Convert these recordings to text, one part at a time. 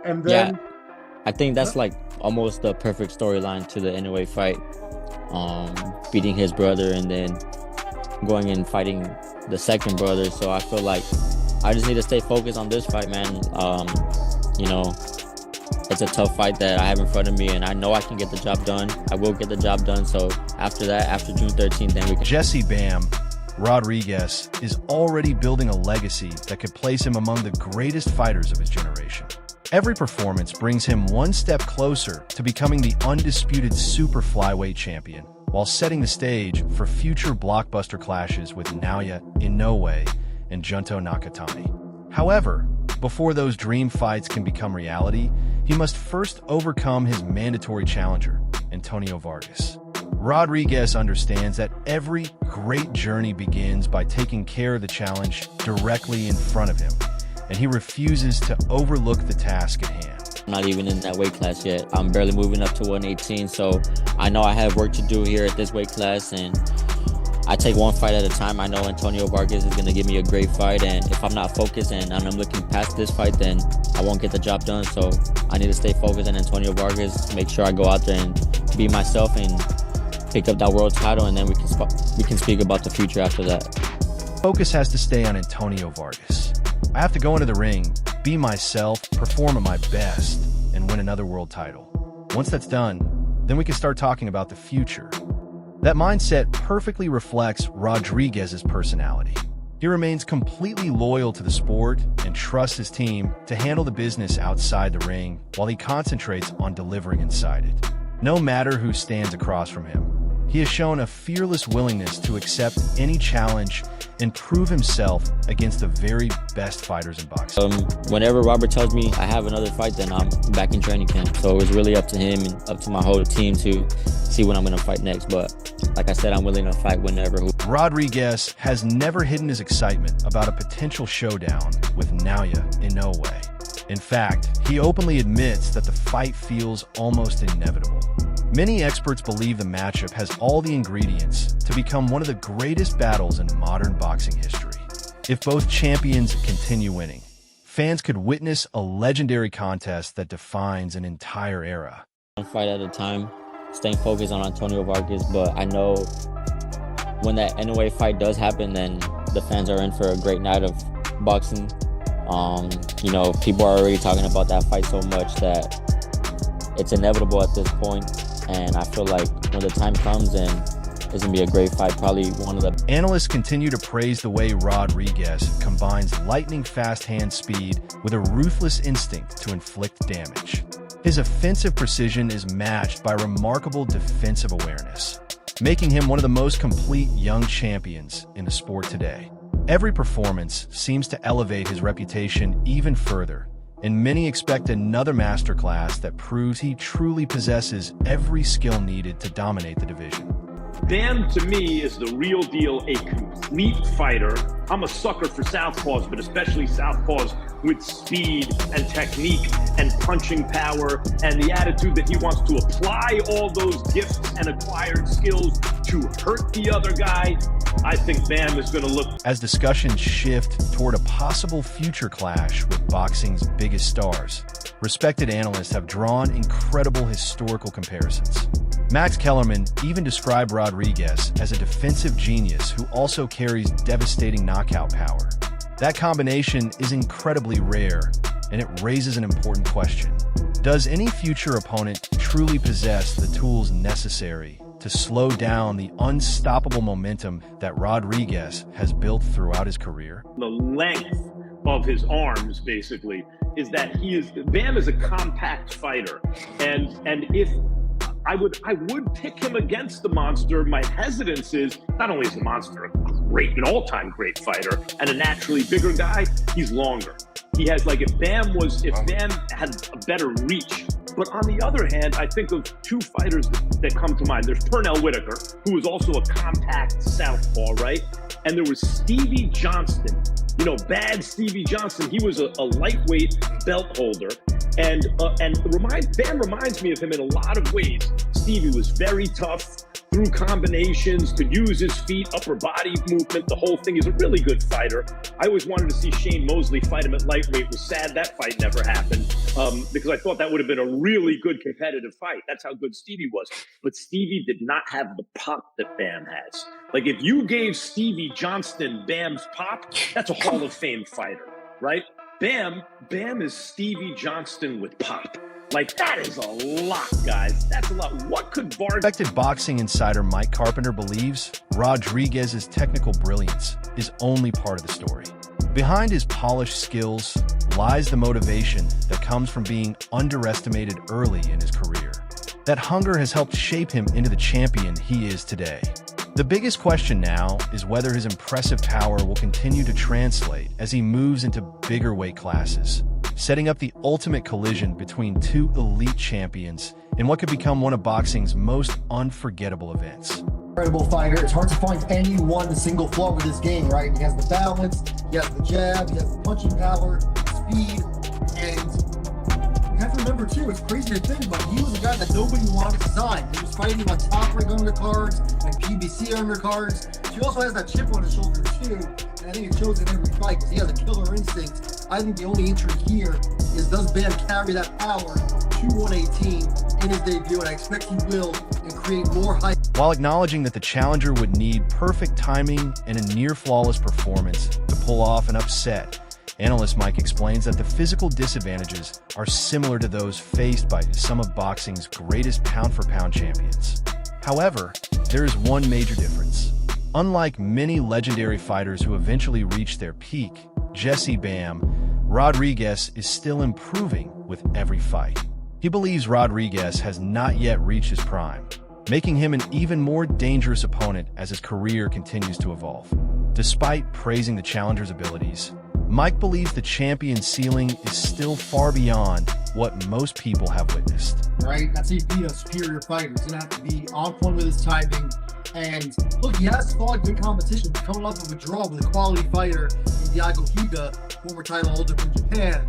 And Yeah, then I think that's like almost the perfect storyline to the Inoue fight. Beating his brother and then going and fighting the second brother. So I feel like I just need to stay focused on this fight, man. You know, it's a tough fight that I have in front of me, and I know I can get the job done. I will get the job done. So after that, after June 13th, then we can. Jesse Bam Rodriguez is already building a legacy that could place him among the greatest fighters of his generation. Every performance brings him one step closer to becoming the undisputed super flyweight champion, while setting the stage for future blockbuster clashes with Naoya Inoue and Junto Nakatani. However, before those dream fights can become reality, he must first overcome his mandatory challenger, Antonio Vargas. Rodriguez understands that every great journey begins by taking care of the challenge directly in front of him, and he refuses to overlook the task at hand. I'm not even in that weight class yet. I'm barely moving up to 118, so I know I have work to do here at this weight class, and I take one fight at a time. I know Antonio Vargas is going to give me a great fight, and if I'm not focused and I'm looking past this fight, then I won't get the job done. So I need to stay focused on Antonio Vargas, make sure I go out there and be myself and pick up that world title, and then we can speak about the future after that. Focus has to stay on Antonio Vargas. I have to go into the ring, be myself, perform at my best, and win another world title. Once that's done, then we can start talking about the future. That mindset perfectly reflects Rodriguez's personality. He remains completely loyal to the sport and trusts his team to handle the business outside the ring while he concentrates on delivering inside it. No matter who stands across from him, he has shown a fearless willingness to accept any challenge and prove himself against the very best fighters in boxing. Whenever Robert tells me I have another fight, then I'm back in training camp. So it's really up to him and up to my whole team to see when I'm going to fight next. But like I said, I'm willing to fight whenever. Rodriguez has never hidden his excitement about a potential showdown with Naoya Inoue. In fact, he openly admits that the fight feels almost inevitable. Many experts believe the matchup has all the ingredients to become one of the greatest battles in modern boxing history. If both champions continue winning, fans could witness a legendary contest that defines an entire era. One fight at a time, staying focused on Antonio Vargas, but I know when that Inoue fight does happen, then the fans are in for a great night of boxing. You know, people are already talking about that fight so much that it's inevitable at this point. And I feel like when the time comes, then it's going to be a great fight, probably one of the... Analysts continue to praise the way Rodriguez combines lightning-fast hand speed with a ruthless instinct to inflict damage. His offensive precision is matched by remarkable defensive awareness, making him one of the most complete young champions in the sport today. Every performance seems to elevate his reputation even further, and many expect another masterclass that proves he truly possesses every skill needed to dominate the division. Bam, to me, is the real deal, a complete fighter. I'm a sucker for southpaws, but especially southpaws with speed and technique and punching power and the attitude that he wants to apply all those gifts and acquired skills to hurt the other guy. I think Bam is going to look... As discussions shift toward a possible future clash with boxing's biggest stars, respected analysts have drawn incredible historical comparisons. Max Kellerman even described Rodriguez as a defensive genius who also carries devastating knockout power. That combination is incredibly rare, and it raises an important question. Does any future opponent truly possess the tools necessary to slow down the unstoppable momentum that Rodriguez has built throughout his career? The length of his arms, basically, is that Bam is a compact fighter, and if I would pick him against the monster. My hesitance is not only is the monster an all-time great fighter and a naturally bigger guy, he's longer. He has, like, if Bam had a better reach. But on the other hand, I think of two fighters that come to mind. There's Pernell Whitaker, who was also a compact southpaw, right? And there was Stevie Johnston. You know, bad Stevie Johnston. He was a lightweight belt holder. And Bam reminds me of him in a lot of ways. Stevie was very tough, through combinations, could use his feet, upper body movement, the whole thing. He's a really good fighter. I always wanted to see Shane Mosley fight him at lightweight. It was sad that fight never happened because I thought that would have been a really good competitive fight. That's how good Stevie was. But Stevie did not have the pop that Bam has. Like, if you gave Stevie Johnston Bam's pop, that's a Hall of Fame fighter, right? Bam is Stevie Johnston with pop. Like, that is a lot, guys. That's a lot. What could Vargas... Respected boxing insider Mike Carpenter believes Rodriguez's technical brilliance is only part of the story. Behind his polished skills lies the motivation that comes from being underestimated early in his career. That hunger has helped shape him into the champion he is today. The biggest question now is whether his impressive power will continue to translate as he moves into bigger weight classes, setting up the ultimate collision between two elite champions in what could become one of boxing's most unforgettable events. Incredible fighter. It's hard to find any one single flaw with this game, right? He has the balance, he has the jab, he has the punching power, speed, and you have to remember too, it's crazy to think, but he was a guy that nobody wanted to sign. He was fighting on top rank undercards and PBC undercards. He also has that chip on his shoulder too, and I think it shows in every fight because he has a killer instinct. I think the only intrigue here is, does Bam carry that power to 118 in his debut, and I expect he will, and create more hype. While acknowledging that the challenger would need perfect timing and a near-flawless performance to pull off an upset, analyst Mike explains that the physical disadvantages are similar to those faced by some of boxing's greatest pound-for-pound champions. However, there is one major difference. Unlike many legendary fighters who eventually reach their peak, Jesse Bam, Rodriguez is still improving with every fight. He believes Rodriguez has not yet reached his prime, making him an even more dangerous opponent as his career continues to evolve. Despite praising the challenger's abilities, Mike believes the champion's ceiling is still far beyond what most people have witnessed. Right? That's how you beat a superior fighter. He's going to have to be on point with his timing. And look, he has fought good competition, coming off of a draw with a quality fighter in Diego Higa, former title holder from Japan.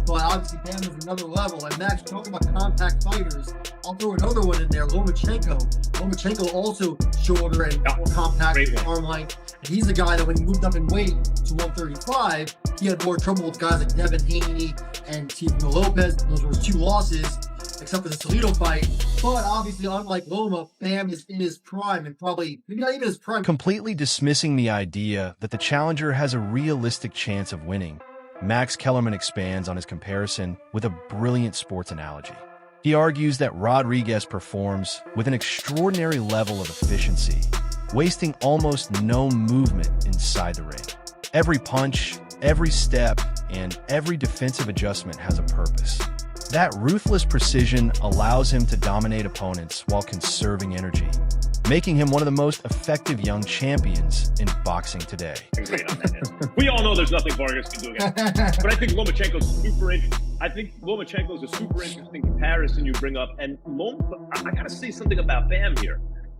But obviously, Bam is another level. And Max, talking about compact fighters, I'll throw another one in there, Lomachenko. Lomachenko also shorter and more compact arm length. And he's the guy that when he moved up in weight to 135, he had more trouble with guys like Devin Haney and Teofimo Lopez. Those were his two losses, except for the Toledo fight. But obviously, unlike Loma, Bam is in his prime, and probably maybe not even his prime. Completely dismissing the idea that the challenger has a realistic chance of winning, Max Kellerman expands on his comparison with a brilliant sports analogy. He argues that Rodriguez performs with an extraordinary level of efficiency, wasting almost no movement inside the ring. Every punch, every step, and every defensive adjustment has a purpose. That ruthless precision allows him to dominate opponents while conserving energy, making him one of the most effective young champions in boxing today. We all know there's nothing Vargas can do against him. But I think Lomachenko's super interesting. I think Lomachenko's a super interesting comparison you bring up. And I got to say something about Bam here.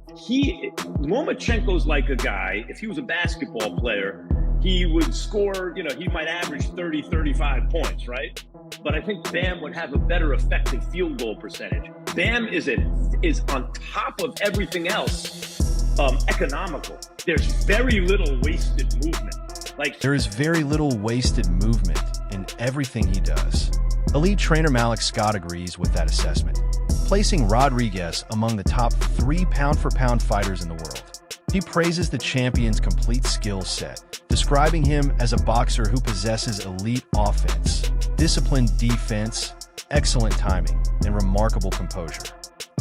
Lomachenko's like a guy, if he was a basketball player, he would score, he might average 30, 35 points, right? But I think Bam would have a better effective field goal percentage. Bam is on top of everything else, economical. There's very little wasted movement. There is very little wasted movement in everything he does. Elite trainer Malik Scott agrees with that assessment, placing Rodriguez among the top 3 pound-for-pound fighters in the world. He praises the champion's complete skill set, describing him as a boxer who possesses elite offense, disciplined defense, excellent timing, and remarkable composure.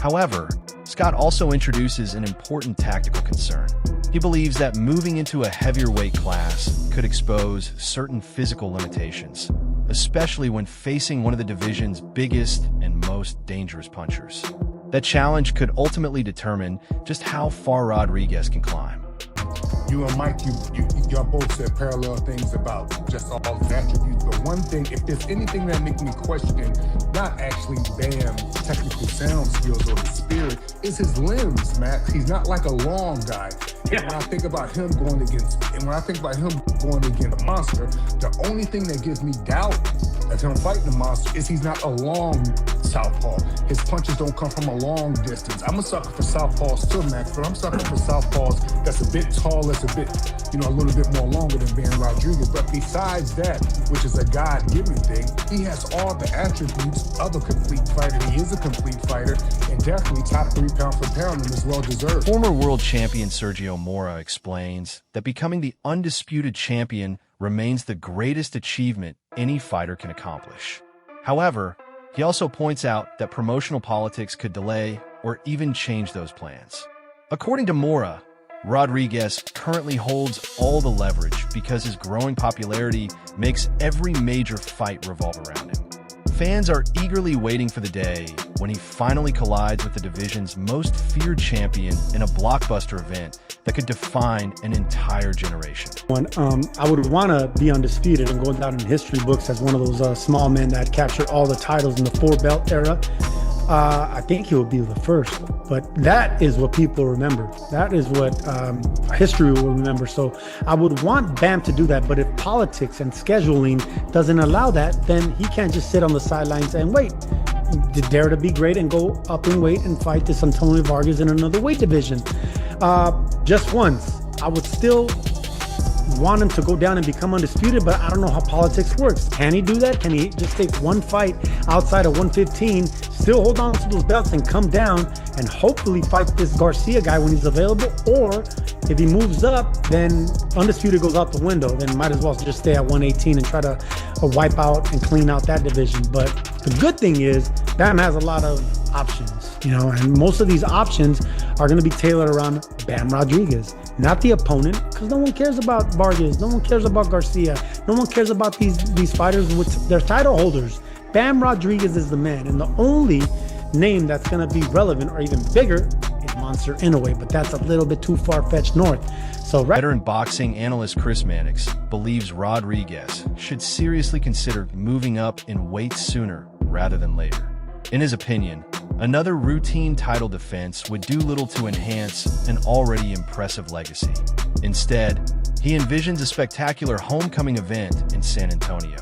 However, Scott also introduces an important tactical concern. He believes that moving into a heavier weight class could expose certain physical limitations, especially when facing one of the division's biggest and most dangerous punchers. That challenge could ultimately determine just how far Rodriguez can climb. You and Mike, y'all both said parallel things about just all his attributes. But one thing, if there's anything that makes me question, not actually Bam's technical sound skills or his spirit, is his limbs, Matt. He's not like a long guy. Yeah. And when I think about him going against a monster, the only thing that gives me doubt at him fighting the monster is he's not a long southpaw. His punches don't come from a long distance. I'm a sucker for southpaws too, Max, but I'm sucker for southpaws that's a bit tall, that's a bit, a little bit more longer than Bam Rodriguez. But besides that, which is a God-given thing, he has all the attributes of a complete fighter. He is a complete fighter, and definitely top 3 pound for pound, and is well deserved. Former world champion Sergio Mora explains that becoming the undisputed champion remains the greatest achievement any fighter can accomplish. However, he also points out that promotional politics could delay or even change those plans. According to Mora, Rodriguez currently holds all the leverage because his growing popularity makes every major fight revolve around him. Fans are eagerly waiting for the day when he finally collides with the division's most feared champion in a blockbuster event that could define an entire generation. I would want to be undisputed and go down in history books as one of those small men that captured all the titles in the 4-belt era. I think he would be the first, but that is what people remember. That is what history will remember. So I would want Bam to do that, but if politics and scheduling doesn't allow that, then he can't just sit on the sidelines and wait. Dare to be great and go up in weight and fight this Antonio Vargas in another weight division. Just once. I would still want him to go down and become undisputed, but I don't know how politics works. Can he do that? Can he just take one fight outside of 115, still hold on to those belts and come down and hopefully fight this Garcia guy when he's available? Or if he moves up, then undisputed goes out the window. Then might as well just stay at 118 and try to wipe out and clean out that division. But the good thing is Bam has a lot of options, and most of these options are going to be tailored around Bam Rodriguez, not the opponent, because no one cares about Vargas, no one cares about Garcia, no one cares about these fighters with their title holders. Bam Rodriguez is the man, and the only name that's going to be relevant or even bigger is Monster Inoue, but that's a little bit too far-fetched north. So Veteran boxing analyst Chris Mannix believes Rodriguez should seriously consider moving up in weight sooner rather than later. In his opinion, another routine title defense would do little to enhance an already impressive legacy. Instead, he envisions a spectacular homecoming event in San Antonio,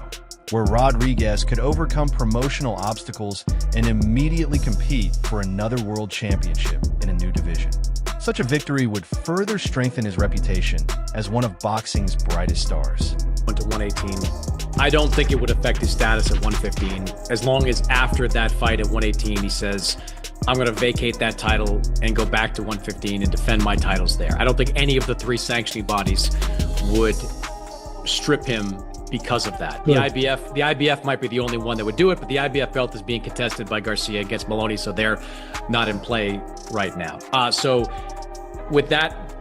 where Rodriguez could overcome promotional obstacles and immediately compete for another world championship in a new division. Such a victory would further strengthen his reputation as one of boxing's brightest stars. Went to 118. I don't think it would affect his status at 115, as long as after that fight at 118 he says, I'm going to vacate that title and go back to 115 and defend my titles there. I don't think any of the 3 sanctioning bodies would strip him because of that. The IBF might be the only one that would do it, but the IBF belt is being contested by Garcia against Maloney, so they're not in play right now. So with that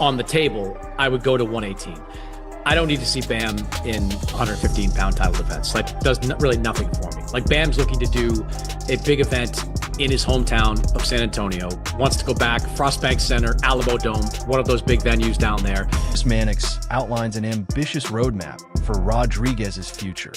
on the table, I would go to 118. I don't need to see Bam in 115-pound title defense. Does really nothing for me. Bam's looking to do a big event in his hometown of San Antonio. Wants to go back, Frostbank Center, Alamo Dome, one of those big venues down there. Chris Mannix outlines an ambitious roadmap for Rodriguez's future.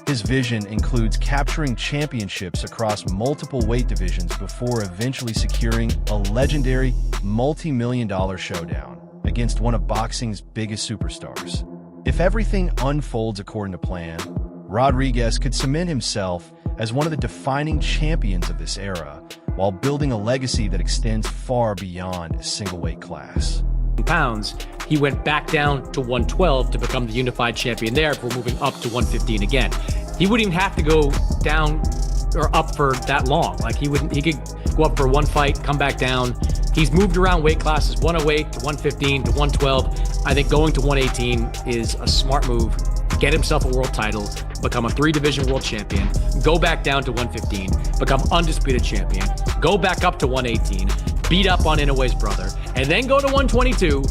His vision includes capturing championships across multiple weight divisions before eventually securing a legendary multi-million-dollar showdown against one of boxing's biggest superstars. If everything unfolds according to plan, Rodriguez could cement himself as one of the defining champions of this era, while building a legacy that extends far beyond a single weight class. Pounds, he went back down to 112 to become the unified champion there before moving up to 115 again. He wouldn't even have to go down or up for that long. He could go up for one fight, come back down. He's moved around weight classes, 108 to 115 to 112. I think going to 118 is a smart move. Get himself a world title, become a 3-division world champion, go back down to 115, become undisputed champion, go back up to 118, beat up on Inoue's brother, and then go to 122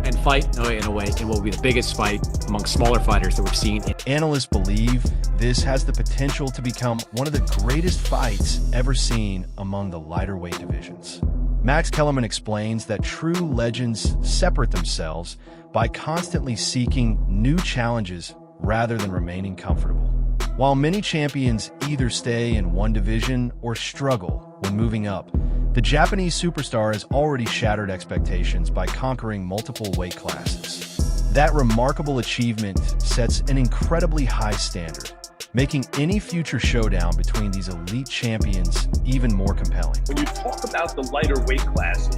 and fight Naoya Inoue in what will be the biggest fight among smaller fighters that we've seen. Analysts believe this has the potential to become one of the greatest fights ever seen among the lighter weight divisions. Max Kellerman explains that true legends separate themselves by constantly seeking new challenges rather than remaining comfortable. While many champions either stay in one division or struggle when moving up, the Japanese superstar has already shattered expectations by conquering multiple weight classes. That remarkable achievement sets an incredibly high standard, making any future showdown between these elite champions even more compelling. When you talk about the lighter weight classes,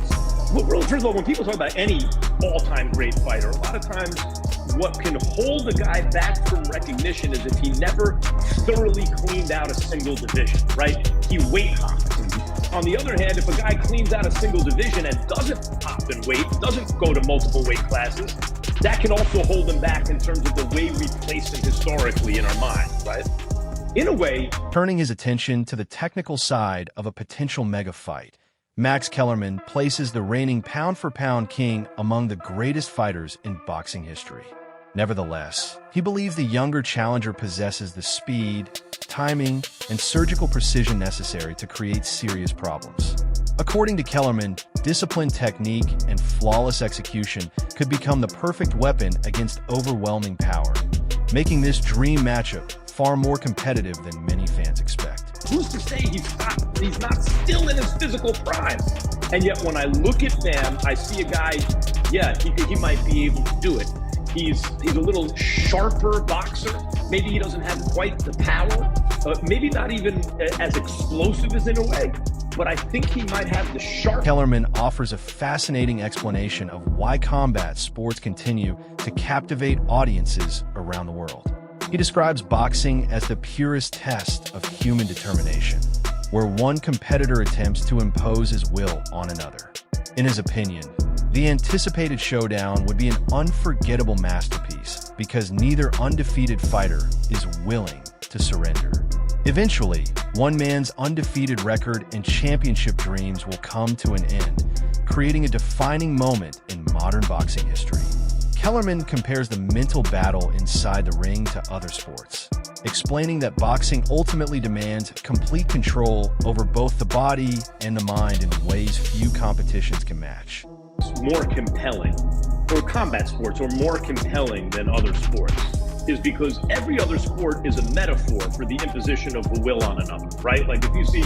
first of all, when people talk about any all-time great fighter, a lot of times what can hold a guy back from recognition is if he never thoroughly cleaned out a single division, right? He weight hopped. On the other hand, if a guy cleans out a single division and doesn't hop in weight, doesn't go to multiple weight classes, that can also hold him back in terms of the way we place him historically in our mind, right? In a way, turning his attention to the technical side of a potential mega fight, Max Kellerman places the reigning pound-for-pound king among the greatest fighters in boxing history. Nevertheless, he believes the younger challenger possesses the speed, timing, and surgical precision necessary to create serious problems. According to Kellerman, disciplined technique and flawless execution could become the perfect weapon against overwhelming power, making this dream matchup far more competitive than many fans expect. Who's to say he's not still in his physical prime? And yet when I look at Bam, I see a guy, he might be able to do it. He's a little sharper boxer. Maybe he doesn't have quite the power. Maybe not even as explosive as Inoue, but I think he might have the sharp. Kellerman offers a fascinating explanation of why combat sports continue to captivate audiences around the world. He describes boxing as the purest test of human determination, where one competitor attempts to impose his will on another. In his opinion, the anticipated showdown would be an unforgettable masterpiece because neither undefeated fighter is willing to surrender. Eventually, one man's undefeated record and championship dreams will come to an end, creating a defining moment in modern boxing history. Kellerman compares the mental battle inside the ring to other sports, explaining that boxing ultimately demands complete control over both the body and the mind in ways few competitions can match. More compelling, or combat sports are more compelling than other sports, is because every other sport is a metaphor for the imposition of the will on another, right? Like if you see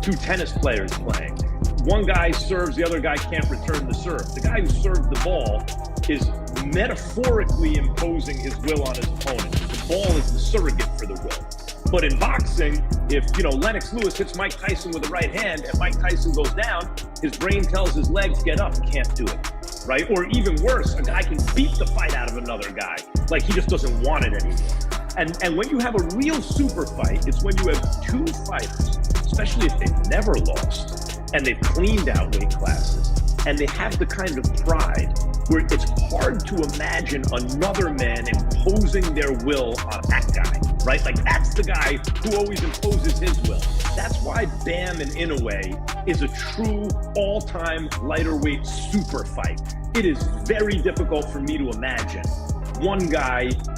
two tennis players playing, one guy serves, the other guy can't return the serve. The guy who served the ball is metaphorically imposing his will on his opponent. The ball is the surrogate for the will. But in boxing, if Lennox Lewis hits Mike Tyson with the right hand and Mike Tyson goes down, his brain tells his legs, get up, can't do it, right? Or even worse, a guy can beat the fight out of another guy. Like he just doesn't want it anymore. And when you have a real super fight, it's when you have two fighters, especially if they've never lost and they've cleaned out weight classes and they have the kind of pride where it's hard to imagine another man imposing their will on that guy, right? Like that's the guy who always imposes his will. That's why Bam and Inoue is a true all-time lighter weight super fight. It is very difficult for me to imagine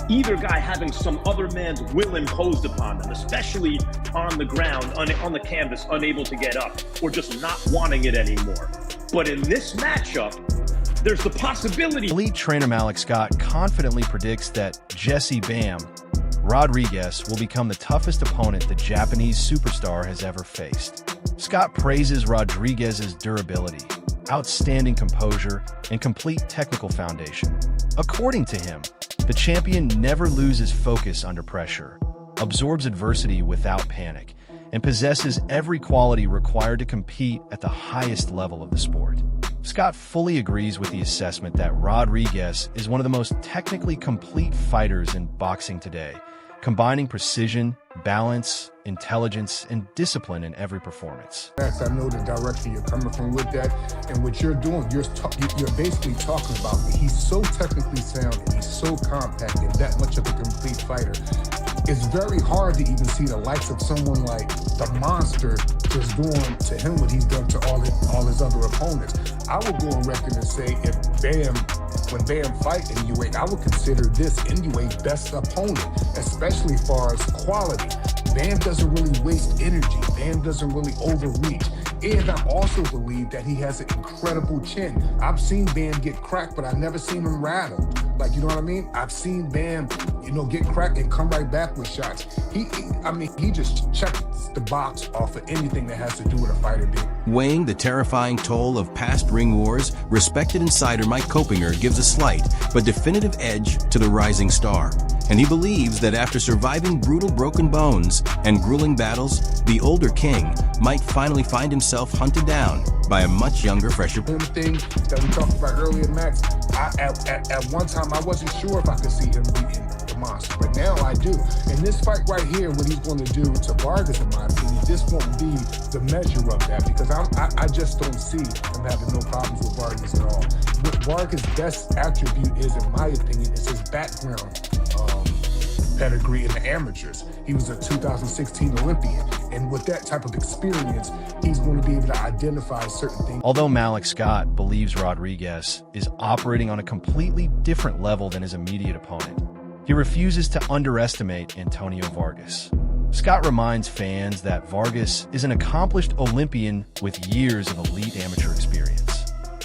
either guy having some other man's will imposed upon them, especially on the ground, on the canvas, unable to get up, or just not wanting it anymore. But in this matchup, there's the possibility. Elite trainer Malik Scott confidently predicts that Jesse Bam Rodriguez will become the toughest opponent the Japanese superstar has ever faced. Scott praises Rodriguez's durability, outstanding composure, and complete technical foundation. According to him, the champion never loses focus under pressure, absorbs adversity without panic, and possesses every quality required to compete at the highest level of the sport. Scott fully agrees with the assessment that Rodriguez is one of the most technically complete fighters in boxing today, combining precision, balance, intelligence, and discipline in every performance. I know the direction you're coming from with that, and what you're doing, you're basically talking about he's so technically sound and he's so compact and that much of a complete fighter. It's very hard to even see the likes of someone like the Monster just doing to him what he's done to all his other opponents. I would go on record and say when Bam fight Inoue, I would consider this Inoue's best opponent, especially as far as quality. Bam doesn't really waste energy. Bam doesn't really overreach. And I also believe that he has an incredible chin. I've seen Bam get cracked, but I've never seen him rattled. Like, you know what I mean? I've seen Bam, get cracked and come right back with shots. He just checks the box off of anything that has to do with a fighter being. Weighing the terrifying toll of past ring wars, respected insider Mike Kopinger gives a slight but definitive edge to the rising star. and he believes that after surviving brutal broken bones and grueling battles, the older king might finally find himself hunted down by a much younger, fresher. Thing that we talked about earlier, Max, at one time I wasn't sure if I could see him beating the monster, but now I do. And this fight right here, what he's going to do to Vargas, in my opinion, this won't be the measure of that, because I just don't see him having no problems with Vargas at all. What Vargas' best attribute is, in my opinion, is his background pedigree in the amateurs. He was a 2016 Olympian, and with that type of experience, he's going to be able to identify certain things. Although Malik Scott believes Rodriguez is operating on a completely different level than his immediate opponent, he refuses to underestimate Antonio Vargas. Scott reminds fans that Vargas is an accomplished Olympian with years of elite amateur experience.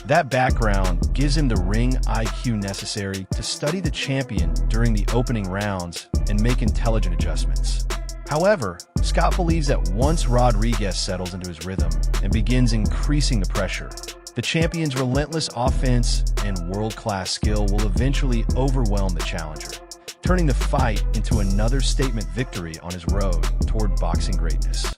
That background gives him the ring IQ necessary to study the champion during the opening rounds and make intelligent adjustments. However, Scott believes that once Rodriguez settles into his rhythm and begins increasing the pressure, the champion's relentless offense and world-class skill will eventually overwhelm the challenger, turning the fight into another statement victory on his road toward boxing greatness.